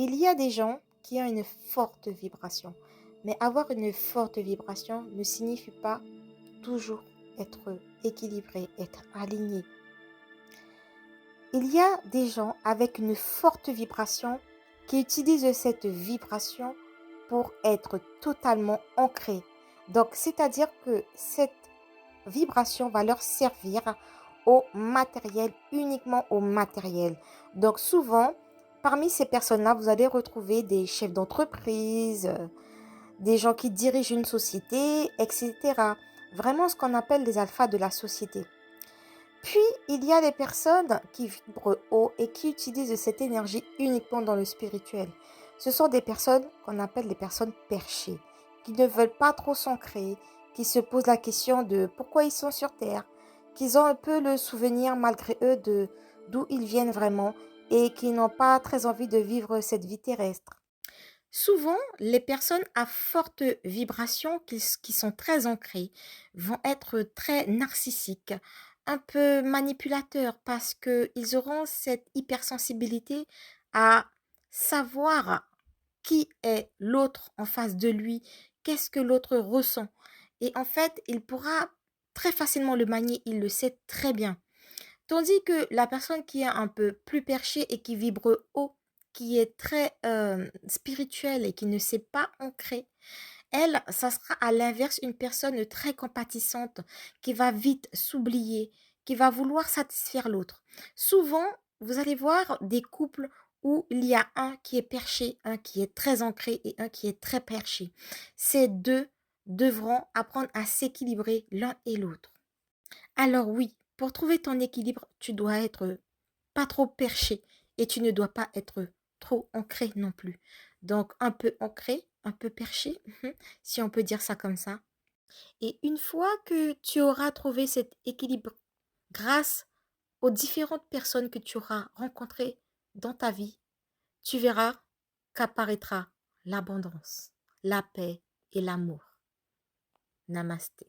Il y a des gens qui ont une forte vibration, mais avoir une forte vibration ne signifie pas toujours être équilibré, être aligné. Il y a des gens avec une forte vibration qui utilisent cette vibration pour être totalement ancrés. Donc, c'est-à-dire que cette vibration va leur servir au matériel, uniquement au matériel. Donc, souvent, parmi ces personnes-là, vous allez retrouver des chefs d'entreprise, des gens qui dirigent une société, etc. Vraiment ce qu'on appelle les alphas de la société. Puis, il y a des personnes qui vibrent haut et qui utilisent cette énergie uniquement dans le spirituel. Ce sont des personnes qu'on appelle les personnes perchées, qui ne veulent pas trop s'ancrer, qui se posent la question de pourquoi ils sont sur Terre, qu'ils ont un peu le souvenir malgré eux de d'où ils viennent vraiment et qui n'ont pas très envie de vivre cette vie terrestre. Souvent, les personnes à forte vibration qui sont très ancrées vont être très narcissiques, un peu manipulateurs parce qu'ils auront cette hypersensibilité à savoir qui est l'autre en face de lui, qu'est-ce que l'autre ressent. Et en fait, il pourra très facilement le manier, il le sait très bien. Tandis que la personne qui est un peu plus perchée et qui vibre haut, qui est très spirituelle et qui ne s'est pas ancrée, elle, ça sera à l'inverse une personne très compatissante qui va vite s'oublier, qui va vouloir satisfaire l'autre. Souvent, vous allez voir des couples où il y a un qui est perché, un qui est très ancré et un qui est très perché. Ces deux devront apprendre à s'équilibrer l'un et l'autre. Alors oui, pour trouver ton équilibre, tu dois être pas trop perché et tu ne dois pas être trop ancré non plus. Donc un peu ancré, un peu perché, si on peut dire ça comme ça. Et une fois que tu auras trouvé cet équilibre grâce aux différentes personnes que tu auras rencontrées dans ta vie, tu verras qu'apparaîtra l'abondance, la paix et l'amour. Namasté.